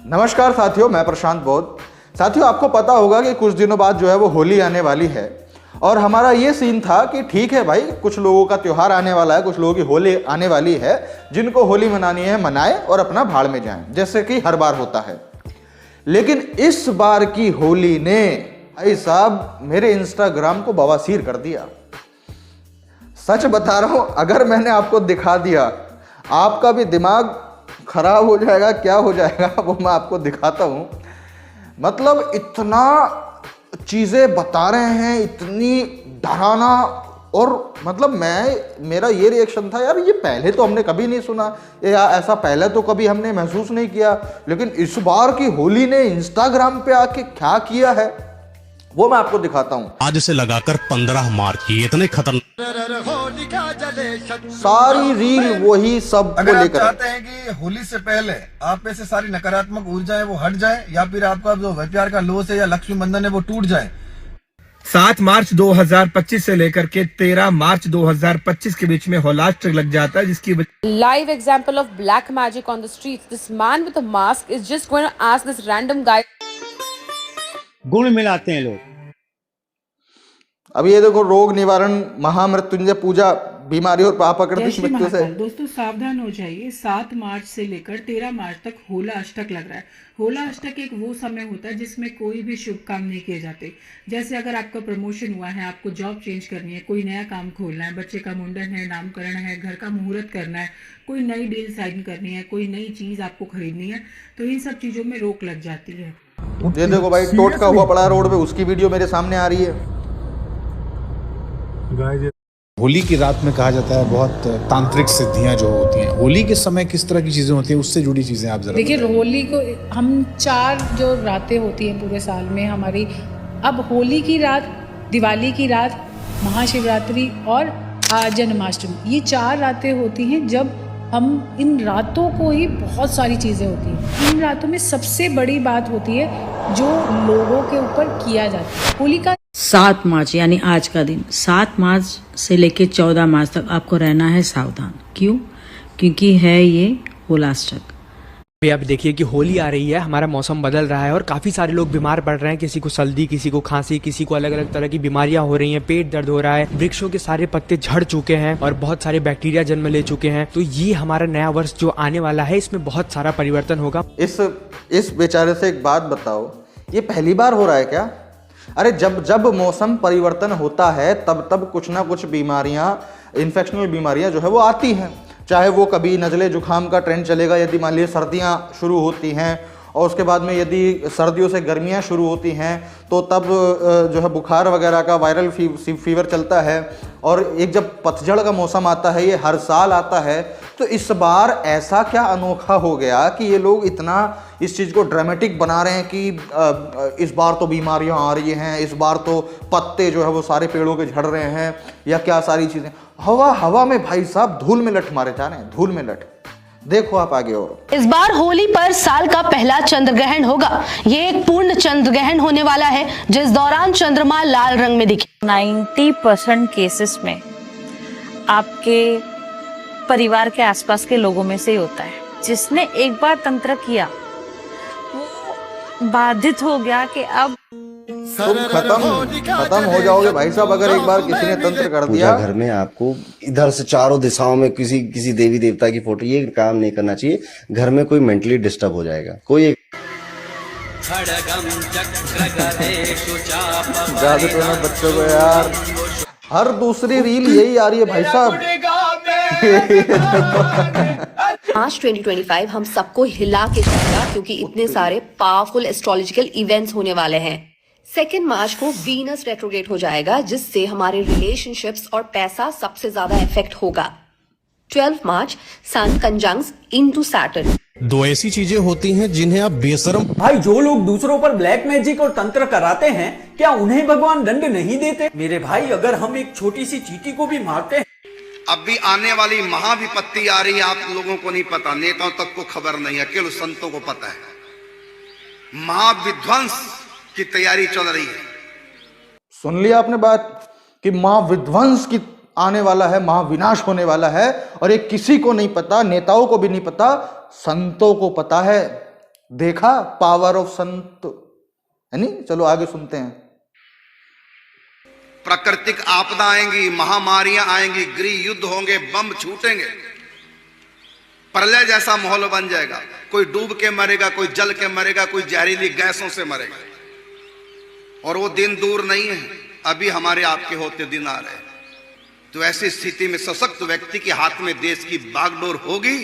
नमस्कार साथियों, मैं प्रशांत बौद्ध। साथियों, आपको पता होगा कि कुछ दिनों बाद जो है वो होली आने वाली है और हमारा ये सीन था कि ठीक है भाई, कुछ लोगों का त्यौहार आने वाला है, कुछ लोगों की होली आने वाली है, जिनको होली मनानी है मनाए और अपना भाड़ में जाएं, जैसे कि हर बार होता है। लेकिन इस बार की होली ने भाई साहब मेरे इंस्टाग्राम को बवासीर कर दिया। सच बता रहा हूं, अगर मैंने आपको दिखा दिया आपका भी दिमाग खराब हो जाएगा, क्या हो जाएगा वो मैं आपको दिखाता हूं। मतलब इतना चीज़ें बता रहे हैं, इतनी डराना, और मतलब मेरा ये रिएक्शन था, यार ये पहले तो हमने कभी नहीं सुना, या ऐसा पहले तो कभी हमने महसूस नहीं किया, लेकिन इस बार की होली ने इंस्टाग्राम पे आके क्या किया है वो मैं आपको दिखाता हूं। आज से लगाकर 15 मार्च की इतने खतरनाक सारी रील वही सब को अगर आप लेकर। चाहते हैं कि होली से पहले आप में से सारी नकारात्मक ऊर्जाएं वो हट जाए, या फिर आपका जो व्यापार का लोस है या लक्ष्मी बंधन है वो टूट जाए, 7 मार्च 2025 से लेकर के 13 मार्च 2025 के बीच में होलाष्ट्र लग जाता है, जिसकी Live example of black magic on the streets. This man with a mask is just going to ask this random guy. गुण मिलाते हैं लोग। अब ये देखो, रोग निवारण महामृत्युंजय पूजा, बीमारी और पाप जय प्रकृति श्री मृत्यु से। महाकाल। दोस्तों सावधान हो जाइए, 7 मार्च से लेकर 13 मार्च तक होला अष्टक लग रहा है। होला अष्टक एक वो समय होता है जिसमें कोई भी शुभ काम नहीं किए जाते। जैसे अगर आपका प्रमोशन हुआ है, आपको जॉब चेंज करनी है, कोई नया काम खोलना है, बच्चे का मुंडन है, नामकरण है, घर का मुहूर्त करना है, कोई नई डील साइन करनी है, कोई नई चीज आपको खरीदनी है, तो इन सब चीजों में रोक लग जाती है। ये देखो भाई, टोटका हुआ पड़ा रोड पे, उसकी वीडियो मेरे सामने आ रही है। होली की रात में कहा जाता है बहुत तांत्रिक सिद्धियां जो होती हैं। होली के समय किस तरह की चीजें होती हैं, उससे जुड़ी चीजें आप जरा देखिए, होली को हम 4 जो रातें होती हैं पूरे साल में हमारी, अब होली की रात, दिवाली की रात, महाशिवरात्रि और जन्माष्टमी, ये 4 रातें होती हैं जब हम इन रातों को ही बहुत सारी चीज़ें होती हैं। इन रातों में सबसे बड़ी बात होती है जो लोगों के ऊपर किया जाता है। होली का 7 मार्च यानी आज का दिन, 7 मार्च से लेकर 14 मार्च तक आपको रहना है सावधान। क्यों? क्योंकि है ये होलाष्टक। अब देखिए कि होली आ रही है, हमारा मौसम बदल रहा है और काफ़ी सारे लोग बीमार पड़ रहे हैं। किसी को सर्दी, किसी को खांसी, किसी को अलग अलग तरह की बीमारियां हो रही हैं, पेट दर्द हो रहा है, वृक्षों के सारे पत्ते झड़ चुके हैं और बहुत सारे बैक्टीरिया जन्म ले चुके हैं। तो ये हमारा नया वर्ष जो आने वाला है, इसमें बहुत सारा परिवर्तन होगा। इस बेचारे से एक बात बताओ, ये पहली बार हो रहा है क्या? अरे जब जब मौसम परिवर्तन होता है तब तब कुछ ना कुछ बीमारियां, इन्फेक्शनल बीमारियां जो है वो आती हैं। चाहे वो कभी नज़ले जुखाम का ट्रेंड चलेगा, यदि मान लीजिए सर्दियां शुरू होती हैं, और उसके बाद में यदि सर्दियों से गर्मियां शुरू होती हैं तो तब जो है बुखार वगैरह का वायरल फीवर चलता है। और एक जब पतझड़ का मौसम आता है, ये हर साल आता है, तो इस बार ऐसा क्या अनोखा हो गया कि ये लोग इतना इस चीज़ को ड्रामेटिक बना रहे हैं कि इस बार तो बीमारियां आ रही हैं, इस बार तो पत्ते जो है वो सारे पेड़ों के झड़ रहे हैं, या क्या सारी चीज़ें। हवा में भाई साहब धूल में लठ मारे जा रहे हैं, धूल में लठ। देखो आप आगे। और इस बार होली पर साल का पहला चंद्र ग्रहण होगा। ये एक पूर्ण चंद्र ग्रहण होने वाला है, जिस दौरान चंद्रमा लाल रंग में दिखे। 90% केसेस में आपके परिवार के आसपास के लोगों में से ही होता है। जिसने एक बार तंत्र किया वो बाधित हो गया कि अब तुम खत्म हो जाओगे भाई साहब, अगर एक बार किसी ने तंत्र कर दिया। घर में आपको इधर से चारों दिशाओं में किसी देवी देवता की फोटो, ये काम नहीं करना चाहिए। घर में कोई मेंटली डिस्टर्ब हो जाएगा। कोई बच्चों को यार, हर दूसरी रील यही आ रही है भाई साहब। मार्च 2025 हम सबको हिला के जाएगा, क्योंकि इतने सारे पावरफुल एस्ट्रोलॉजिकल इवेंट्स होने वाले हैं। 2 मार्च को वीनस रेट्रोग्रेड हो जाएगा, जिससे हमारे रिलेशनशिप्स और पैसा सबसे ज्यादा इफेक्ट होगा। 12 मार्च सन कंजंक्ट्स इनटू सैटर्न। 2 ऐसी चीजें होती हैं जिन्हें आप बेशरम। भाई, जो लोग दूसरों पर ब्लैक मैजिक और तंत्र कराते हैं, क्या उन्हें भगवान दंड नहीं देते? मेरे भाई, अगर हम एक छोटी सी चींटी को भी मारते हैं। अब भी आने वाली महाविपत्ति आ रही है, आप लोगों को नहीं पता, नेताओं तक को खबर नहीं है, केवल संतों को पता है। महाविध्वंस की तैयारी चल रही है। सुन लिया आपने बात कि महाविध्वंस की आने वाला है, महाविनाश होने वाला है, और ये किसी को नहीं पता, नेताओं को भी नहीं पता, संतों को पता है। देखा पावर ऑफ संत, है नहीं? चलो आगे सुनते हैं। प्राकृतिक आपदा आएंगी, महामारियां आएंगी, गृह युद्ध होंगे, बम छूटेंगे, प्रलय जैसा माहौल बन जाएगा। कोई डूब के मरेगा, कोई जल के मरेगा, कोई जहरीली गैसों से मरेगा। और वो दिन दूर नहीं है, अभी हमारे आपके होते दिन आ रहे हैं। तो ऐसी स्थिति में सशक्त व्यक्ति के हाथ में देश की बागडोर होगी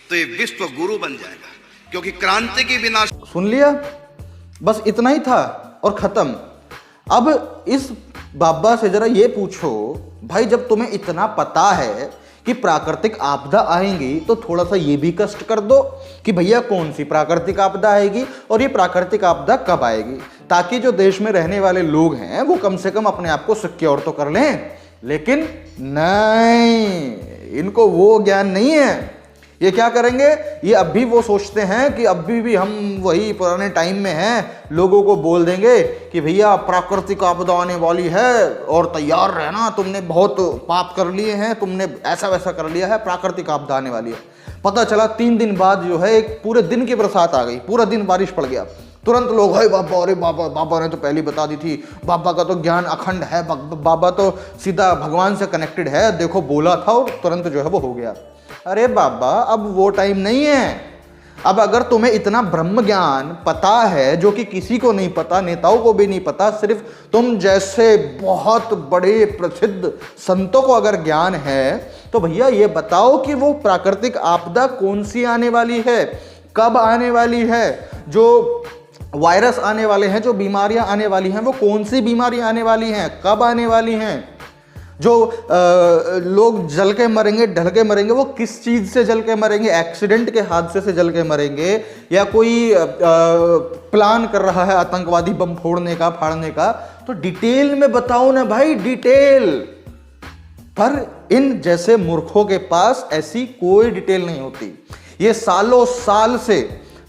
तो ये विश्व गुरु बन जाएगा, क्योंकि क्रांति के बिना। सुन लिया, बस इतना ही था और खत्म। अब इस बाबा से जरा ये पूछो, भाई जब तुम्हें इतना पता है कि प्राकृतिक आपदा आएंगी तो थोड़ा सा ये भी कष्ट कर दो कि भैया कौन सी प्राकृतिक आपदा आएगी और ये प्राकृतिक आपदा कब आएगी, ताकि जो देश में रहने वाले लोग हैं वो कम से कम अपने आप को सिक्योर तो कर लें। लेकिन नहीं, इनको वो ज्ञान नहीं है। ये क्या करेंगे, ये अब भी वो सोचते हैं कि अभी भी हम वही पुराने टाइम में हैं। लोगों को बोल देंगे कि भैया प्राकृतिक आपदा आने वाली है और तैयार रहना, तुमने बहुत पाप कर लिए हैं, तुमने ऐसा वैसा कर लिया है, प्राकृतिक आपदा आने वाली है। पता चला 3 दिन बाद जो है एक पूरे दिन की बरसात आ गई, पूरा दिन बारिश पड़ गया। तुरंत लोग, हाय बाबा, अरे बाबा, बाबा ने तो पहले बता दी थी, बाबा का तो ज्ञान अखंड है, बाबा तो सीधा भगवान से कनेक्टेड है, देखो बोला था और तुरंत जो है वो हो गया। अरे बाबा, अब वो टाइम नहीं है। अब अगर तुम्हें इतना ब्रह्म ज्ञान पता है जो कि किसी को नहीं पता, नेताओं को भी नहीं पता, सिर्फ तुम जैसे बहुत बड़े प्रसिद्ध संतों को अगर ज्ञान है, तो भैया ये बताओ कि वो प्राकृतिक आपदा कौन सी आने वाली है, कब आने वाली है, जो वायरस आने वाले हैं, जो बीमारियां आने वाली हैं, वो कौन सी बीमारियां आने वाली हैं, कब आने वाली हैं। जो लोग जल के मरेंगे, ढल के मरेंगे, वो किस चीज़ से जल के मरेंगे, एक्सीडेंट के हादसे से जल के मरेंगे या कोई प्लान कर रहा है आतंकवादी बम फोड़ने का, फाड़ने का। तो डिटेल में बताओ ना भाई, डिटेल। पर इन जैसे मूर्खों के पास ऐसी कोई डिटेल नहीं होती। ये सालों साल से,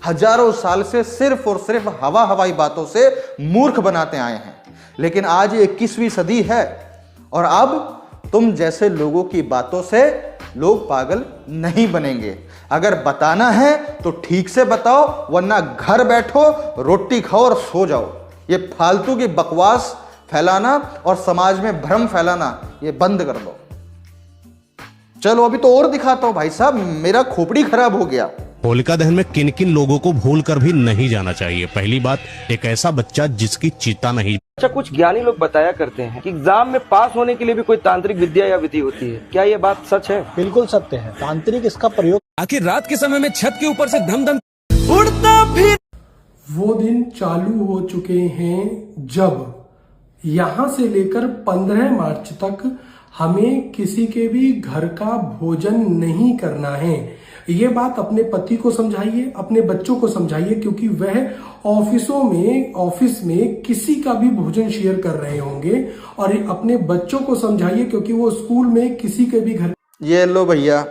हजारों साल से सिर्फ और सिर्फ हवाई बातों से मूर्ख बनाते आए हैं। लेकिन आज 21वीं सदी है और अब तुम जैसे लोगों की बातों से लोग पागल नहीं बनेंगे। अगर बताना है तो ठीक से बताओ, वरना घर बैठो, रोटी खाओ और सो जाओ। ये फालतू की बकवास फैलाना और समाज में भ्रम फैलाना ये बंद कर दो। चलो अभी तो और दिखाता हूं भाई साहब, मेरा खोपड़ी खराब हो गया। होलिका दहन में किन किन लोगों को भूल कर भी नहीं जाना चाहिए। पहली बात, एक ऐसा बच्चा जिसकी चिता नहीं। अच्छा, कुछ ज्ञानी लोग बताया करते हैं कि एग्जाम में पास होने के लिए भी कोई तांत्रिक विद्या या विधि होती है, क्या ये बात सच है? बिल्कुल सत्य है। तांत्रिक इसका प्रयोग आखिर रात के समय में छत के ऊपर से धम धम उड़ता फिर। वो दिन चालू हो चुके हैं जब यहाँ से लेकर 15 मार्च तक हमें किसी के भी घर का भोजन नहीं करना है। ये बात अपने पति को समझाइए, अपने बच्चों को समझाइए, क्योंकि वह ऑफिस में किसी का भी भोजन शेयर कर रहे होंगे। और अपने बच्चों को समझाइए क्योंकि वो स्कूल में किसी के भी घर। ये लो भैया,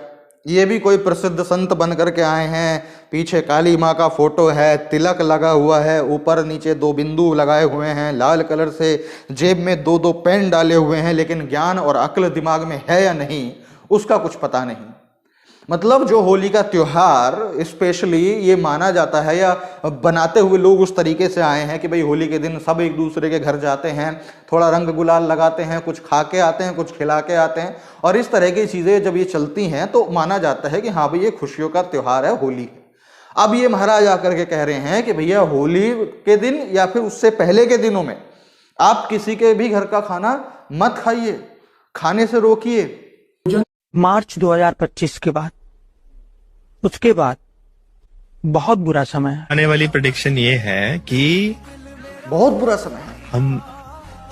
ये भी कोई प्रसिद्ध संत बन करके आए हैं। पीछे काली माँ का फोटो है, तिलक लगा हुआ है, ऊपर नीचे 2 बिंदु लगाए हुए हैं लाल कलर से, जेब में 2 पेन डाले हुए हैं, लेकिन ज्ञान और अक्ल दिमाग में है या नहीं उसका कुछ पता नहीं। मतलब जो होली का त्योहार स्पेशली ये माना जाता है या बनाते हुए लोग उस तरीके से आए हैं कि भाई होली के दिन सब एक दूसरे के घर जाते हैं, थोड़ा रंग गुलाल लगाते हैं, कुछ खा के आते हैं, कुछ खिला के आते हैं, और इस तरह की चीज़ें जब ये चलती हैं तो माना जाता है कि हाँ भाई ये खुशियों का त्यौहार है, होली है। अब ये महाराज आकर के कह रहे हैं कि भैया होली के दिन या फिर उससे पहले के दिनों में आप किसी के भी घर का खाना मत खाइए, खाने से रोकिए। मार्च 2025 के बाद, उसके बाद बहुत बुरा समय है। आने वाली प्रेडिक्शन ये है कि बहुत बुरा समय है। हम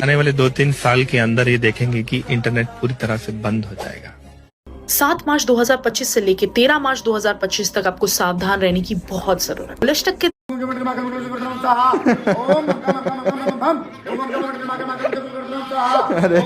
आने वाले 2-3 साल के अंदर ये देखेंगे कि इंटरनेट पूरी तरह से बंद हो जाएगा। 7 मार्च 2025 से लेकर 13 मार्च 2025 तक आपको सावधान रहने की बहुत जरूरत है। बुलशतक के अरे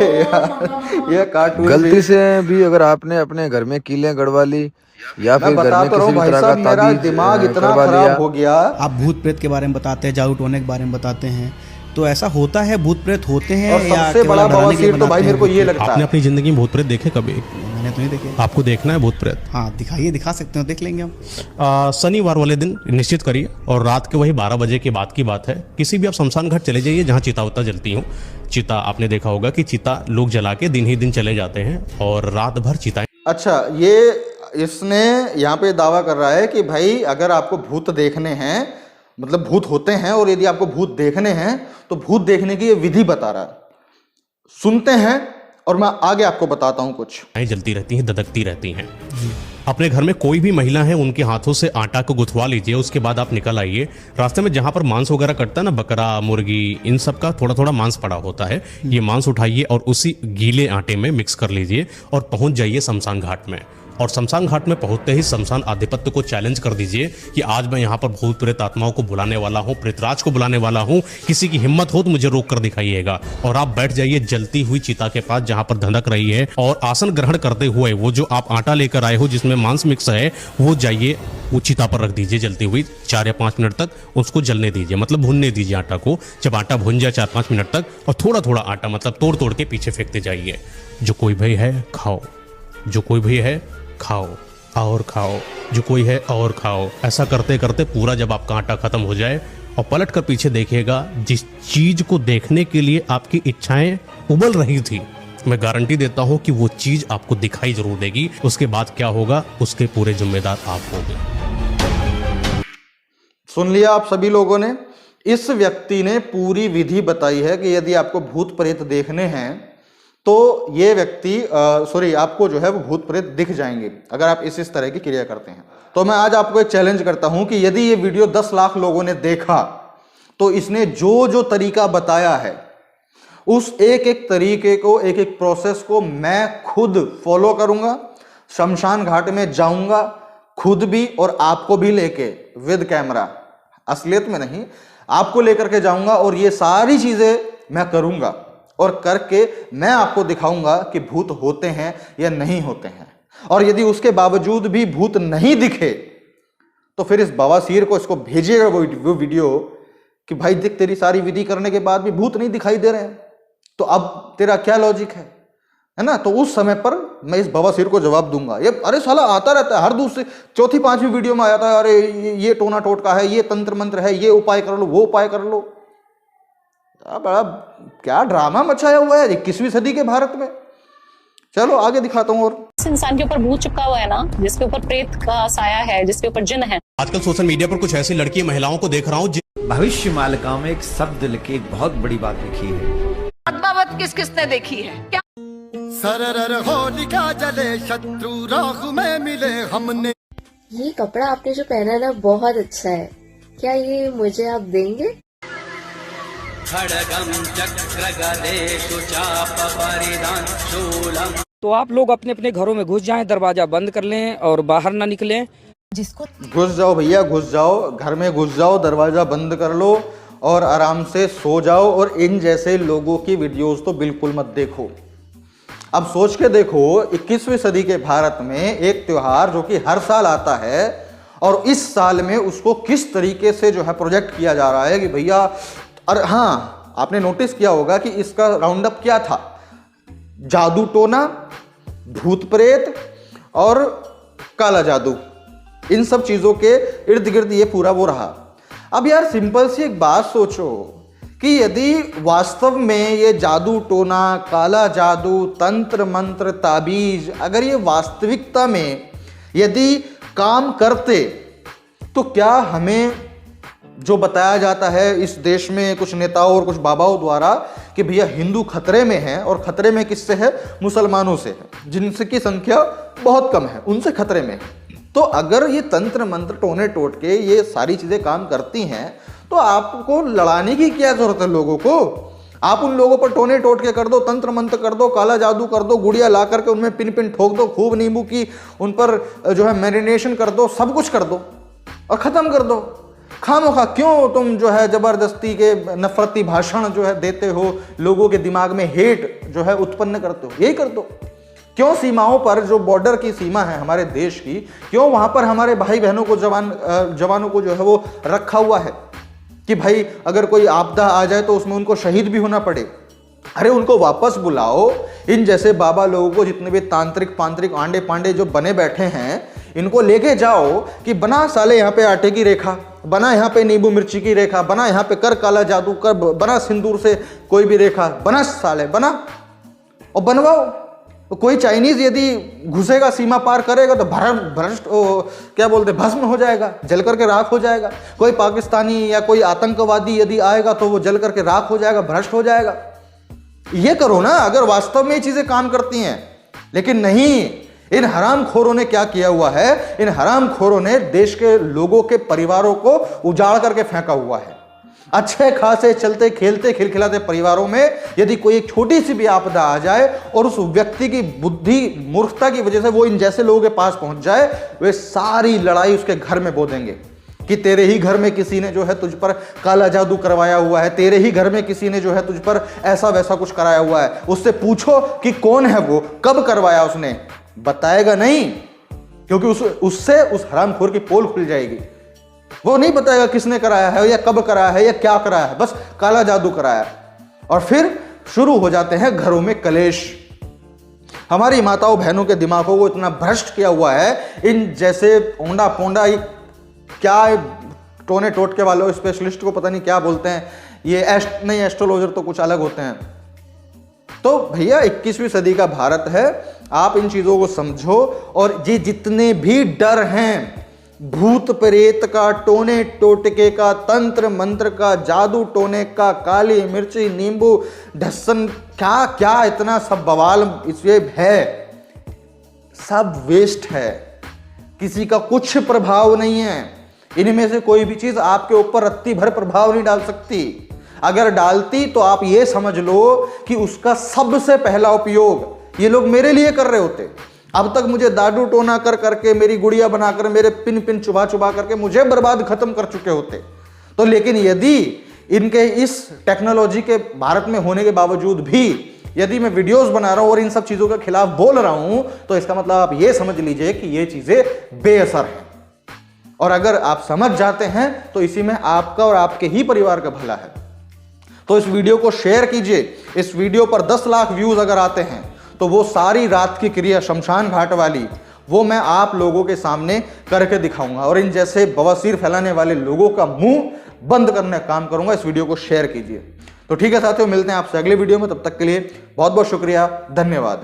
ये कार्टून गलती से भी अगर आपने अपने घर में कीलें गड़वा ली या फिर घर में किसी भी तरह का मेरा दिमाग इतना खराब हो गया। आप भूत प्रेत के बारे में बताते हैं, जादू टोने के बारे में बताते हैं, तो ऐसा होता है? भूत प्रेत होते हैं? और सबसे बड़ा बवासीर तो भाई मेरे को ये लगता है, आपने अपनी जिंदगी में भूत प्रेत देखे कभी? मैंने तो नहीं देखे। आपको देखना है भूत प्रेत? हाँ दिखाइए, दिखा सकते हो, देख लेंगे हम। शनिवार वाले दिन निश्चित करिए और रात के वही 12 बजे के बाद की बात है, किसी भी आप शमशान घाट चले जाइए जहाँ चिता उता जलती हो। चिता आपने देखा होगा कि चिता लोग जला के दिन ही दिन चले जाते हैं और रात भर चिता। अच्छा, ये इसने यहाँ पे दावा कर रहा है कि भाई अगर आपको भूत देखने हैं, मतलब भूत होते हैं, और यदि आपको भूत देखने हैं तो भूत देखने की ये विधि बता रहा है। सुनते हैं और मैं आगे आपको बताता हूं कुछ। जलती रहती हैं, ददकती रहती हैं। अपने घर में कोई भी महिला है उनके हाथों से आटा को गुथवा लीजिए, उसके बाद आप निकल आइए। रास्ते में जहां पर मांस वगैरह कटता है ना, बकरा मुर्गी इन सब का थोड़ा थोड़ा मांस पड़ा होता है, ये मांस उठाइए और उसी गीले आटे में मिक्स कर लीजिए और पहुंच जाइए शमशान घाट में। और शमशान घाट में पहुंचते ही शमशान आधिपत्य को चैलेंज कर दीजिए कि आज मैं यहाँ पर भूत प्रेत आत्माओं को बुलाने वाला हूँ, प्रेतराज को बुलाने वाला हूँ, किसी की हिम्मत हो तो मुझे रोक कर दिखाइएगा। और आप बैठ जाइए जलती हुई चिता के पास जहाँ पर धधक रही है, और आसन ग्रहण करते हुए वो जो आप आटा लेकर आए हो जिसमें मांस मिक्स है, वो जाइए वो चिता पर रख दीजिए जलती हुई। 4 या 5 मिनट तक उसको जलने दीजिए, मतलब भुनने दीजिए आटा को। जब आटा भुन जाए 4-5 मिनट तक, और थोड़ा थोड़ा आटा मतलब तोड़ तोड़ के पीछे फेंकते जाइए। जो कोई भी है खाओ, जो कोई भी है खाओ और खाओ, जो कोई है और खाओ। ऐसा करते करते पूरा जब आपका आटा खत्म हो जाए और पलट कर पीछे देखिएगा, जिस चीज को देखने के लिए आपकी इच्छाएं उबल रही थी, मैं गारंटी देता हूं कि वो चीज आपको दिखाई जरूर देगी। उसके बाद क्या होगा उसके पूरे जिम्मेदार आप होंगे। सुन लिया आप सभी लोगों ने। इस व्यक्ति ने पूरी विधि बताई है कि यदि आपको भूत प्रेत देखने हैं तो ये व्यक्ति आपको जो है वो भूत प्रेत दिख जाएंगे अगर आप इस तरह की क्रिया करते हैं। तो मैं आज आपको एक चैलेंज करता हूं कि यदि ये वीडियो 10 लाख लोगों ने देखा तो इसने जो जो तरीका बताया है उस एक एक तरीके को, एक एक प्रोसेस को मैं खुद फॉलो करूंगा। शमशान घाट में जाऊंगा खुद भी और आपको भी लेके विद कैमरा, असलियत में नहीं, आपको लेकर के जाऊंगा और ये सारी चीजें मैं करूंगा और करके मैं आपको दिखाऊंगा कि भूत होते हैं या नहीं होते हैं। और यदि उसके बावजूद भी भूत नहीं दिखे तो फिर इस बवासीर को इसको भेजिएगा वो वीडियो कि भाई देख, तेरी सारी विधि करने के बाद भी भूत नहीं दिखाई दे रहे हैं, तो अब तेरा क्या लॉजिक है ना। तो उस समय पर मैं इस बवासीर को जवाब दूंगा। ये अरे साला आता रहता है, हर दूसरी चौथी पांचवी वीडियो में आता है, अरे ये टोना टोटका है, ये तंत्र मंत्र है, ये उपाय कर लो, वो उपाय कर लो। बड़ा क्या ड्रामा मचाया हुआ है 21वीं सदी के भारत में। चलो आगे दिखाता हूँ। और इस इंसान के ऊपर भूत चिपका हुआ है ना, जिसके ऊपर प्रेत का साया है, जिसके ऊपर जिन है। आजकल सोशल मीडिया पर कुछ ऐसी लड़की महिलाओं को देख रहा हूँ। भविष्य मालिका में एक शब्द लिखी, एक बहुत बड़ी बात लिखी है। पद्मावत किस किसने देखी है क्या? सरर होलिका जले शत्रु राह में मिले हमने। ये कपड़ा आपने जो पहना है ना बहुत अच्छा है, क्या ये मुझे आप देंगे? तो आप लोग अपने अपने घरों में घुस जाएं, दरवाजा बंद कर लें और बाहर ना निकलें। जिसको घुस जाओ भैया, घुस जाओ, घर में घुस जाओ, दरवाजा बंद कर लो और आराम से सो जाओ। और इन जैसे लोगों की वीडियोस तो बिल्कुल मत देखो। अब सोच के देखो 21वीं सदी के भारत में एक त्योहार जो कि हर साल आता है और इस साल में उसको किस तरीके से जो है प्रोजेक्ट किया जा रहा है कि भैया। और हाँ, आपने नोटिस किया होगा कि इसका राउंड अप क्या था, जादू टोना, भूत प्रेत और काला जादू, इन सब चीजों के इर्द गिर्द ये पूरा वो रहा। अब यार सिंपल सी एक बात सोचो कि यदि वास्तव में ये जादू टोना, काला जादू, तंत्र मंत्र, ताबीज अगर ये वास्तविकता में यदि काम करते तो क्या हमें जो बताया जाता है इस देश में कुछ नेताओं और कुछ बाबाओं द्वारा कि भैया हिंदू खतरे में है, और खतरे में किससे है? मुसलमानों से है, जिनकी संख्या बहुत कम है, उनसे खतरे में है। तो अगर ये तंत्र मंत्र टोने टोटके ये सारी चीजें काम करती हैं तो आपको लड़ाने की क्या जरूरत है लोगों को? आप उन लोगों पर टोने टोटके कर दो, तंत्र मंत्र कर दो, काला जादू कर दो, गुड़िया ला करके उनमें पिन पिन ठोक दो, खूब नींबू की उन पर जो है मैरिनेशन कर दो, सब कुछ कर दो और खत्म कर दो। खामोखा क्यों तुम जो है जबरदस्ती के नफरती भाषण जो है देते हो, लोगों के दिमाग में हेट जो है उत्पन्न करते हो? यही कर दो। क्यों सीमाओं पर जो बॉर्डर की सीमा है हमारे देश की, क्यों वहां पर हमारे भाई बहनों को जवानों को जो है वो रखा हुआ है कि भाई अगर कोई आपदा आ जाए तो उसमें उनको शहीद भी होना पड़े? अरे उनको वापस बुलाओ। इन जैसे बाबा लोगों को, जितने भी तांत्रिक पांत्रिक आंडे पांडे जो बने बैठे हैं, इनको लेके जाओ कि बना साले यहाँ पे आटे की रेखा, बना यहाँ पे नींबू मिर्ची की रेखा, बना यहाँ पे कर काला जादू कर, बना सिंदूर से कोई भी रेखा, बना साले बना और बनवाओ। तो कोई चाइनीज यदि घुसेगा, सीमा पार करेगा तो भ्रष्ट क्या बोलते भस्म हो जाएगा, जल करके राख हो जाएगा। कोई पाकिस्तानी या कोई आतंकवादी यदि आएगा तो वो जल करके राख हो जाएगा, भ्रष्ट हो जाएगा। ये करो ना अगर वास्तव में ये चीजें काम करती हैं। लेकिन नहीं, इन हरामखोरों ने क्या किया हुआ है, इन हरामखोरों ने देश के लोगों के परिवारों को उजाड़ करके फेंका हुआ है। अच्छे खासे चलते खेलते खिलखिलाते परिवारों में यदि कोई एक छोटी सी भी आपदा आ जाए और उस व्यक्ति की बुद्धि मूर्खता की वजह से वो इन जैसे लोगों के पास पहुंच जाए, वे सारी लड़ाई उसके घर में बो देंगे कि तेरे ही घर में किसी ने जो है तुझ पर काला जादू करवाया हुआ है, तेरे ही घर में किसी ने जो है तुझ पर ऐसा वैसा कुछ कराया हुआ है। उससे पूछो कि कौन है वो, कब करवाया उसने, बताएगा नहीं, क्योंकि उससे उस हरामखोर की पोल खुल जाएगी। वो नहीं बताएगा किसने कराया है या कब कराया है या क्या कराया है, बस काला जादू कराया है। और फिर शुरू हो जाते हैं घरों में कलेश। हमारी माताओं बहनों के दिमागों को इतना भ्रष्ट किया हुआ है इन जैसे ओंडा पोंडा, क्या टोने टोटके वालों स्पेशलिस्ट को पता नहीं क्या बोलते हैं, ये एस्ट्रोलॉजर तो कुछ अलग होते हैं। तो भैया 21वीं सदी का भारत है, आप इन चीजों को समझो। और ये जितने भी डर हैं, भूत प्रेत का, टोने टोटके का, तंत्र मंत्र का, जादू टोने का, काली मिर्ची नींबू ढस्सन, क्या क्या इतना सब बवाल इसमें है, सब वेस्ट है, किसी का कुछ प्रभाव नहीं है। इनमें से कोई भी चीज आपके ऊपर रत्ती भर प्रभाव नहीं डाल सकती। अगर डालती तो आप ये समझ लो कि उसका सबसे पहला उपयोग ये लोग मेरे लिए कर रहे होते। अब तक मुझे दादू टोना कर करके, मेरी गुड़िया बनाकर, मेरे पिन पिन चुबा चुबा करके मुझे बर्बाद खत्म कर चुके होते। तो लेकिन यदि इनके इस टेक्नोलॉजी के भारत में होने के बावजूद भी यदि मैं वीडियोस बना रहा हूं और इन सब चीजों के खिलाफ बोल रहा हूं, तो इसका मतलब आप ये समझ लीजिए कि ये चीजें बेअसर हैं। और अगर आप समझ जाते हैं तो इसी में आपका और आपके ही परिवार का भला है। तो इस वीडियो को शेयर कीजिए। इस वीडियो पर 10 लाख व्यूज अगर आते हैं तो वो सारी रात की क्रिया शमशान घाट वाली, वो मैं आप लोगों के सामने करके दिखाऊंगा और इन जैसे बवासीर फैलाने वाले लोगों का मुंह बंद करने का काम करूंगा। इस वीडियो को शेयर कीजिए। तो ठीक है साथियों, मिलते हैं आपसे अगले वीडियो में। तब तक के लिए बहुत बहुत शुक्रिया, धन्यवाद।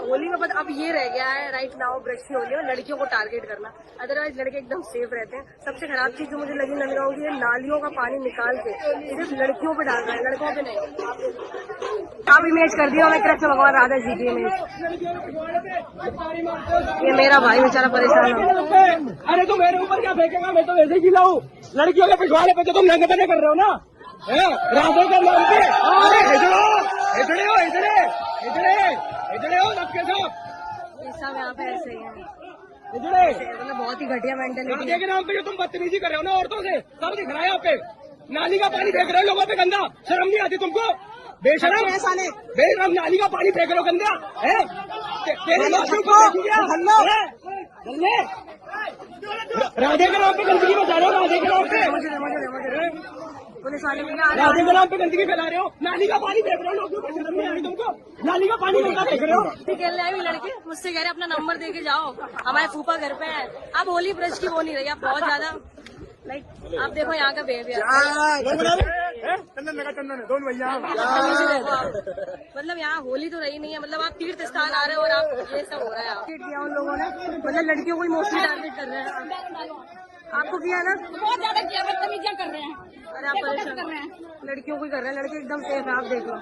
होली में अब ये रह गया है राइट नाउ ब्रश की होली में लड़कियों को टारगेट करना, अदरवाइज लड़के एकदम सेफ रहते हैं। सबसे खराब चीज जो मुझे लगी नंदगांव की, नालियों का पानी निकाल के सिर्फ लड़कियों पे डाल रहा है, लड़कों पे नहीं। आप इमेज कर दिया, मैं कृष्ण भगवान राधा जी की इमेज। ये मेरा भाई बेचारा परेशान हो। अरे तो मेरे ऊपर क्या फेंकेगा, मैं तो वैसे ही गिला हूँ। लड़कियों के पिछवाड़े पे तो तुम नंगे कर रहे हो ना, राधे का नाम पे। सब यहाँ पे ऐसे ही है, मतलब बहुत ही घटिया मेंटेलिटी राधे के नाम पे जो तुम बदतमीजी कर रहे हो ना औरतों से, सब दिख रहा है यहाँ पे। नाली का पानी फेंक रहे हो लोगों पे गंदा, शर्म नहीं आती तुमको? बेशरम बेशरम, नाली का पानी फेंक रहे हो गंदा है। राधे के नाम पे गंदगी बचा रहे हो, राधे के नाम पे पुलिस वाले राधे के नाम पे गंदगी फैला रहे हो, नाली का पानी फेंक रहे हो लोगों को, शर्म नहीं आ रही तुमको? नाली का पानी गंदा फेंक रहे हो। खेलने आए लड़के मुझसे कह रहे अपना नंबर दे के जाओ, हमारे फूफा घर पे है। अब होली ब्रश की वो नहीं रही, अब बहुत ज्यादा लाइक आप देखो यहाँ का बिहेवियर, मतलब यहाँ होली तो रही नहीं है। मतलब आप तीर्थ स्थान आ रहे हो और आप ये सब हो रहा है। किया उन लोगों ने, मतलब लड़कियों को ही मोस्टली टारगेट कर रहे हैं। आपको किया ना, बहुत ज्यादा किया, बदतमीजियां कर रहे हैं। अरे आप परेशान कर रहे हैं, लड़कियों को ही कर रहे हैं। लड़के एकदम सेफ है, आप देख लो।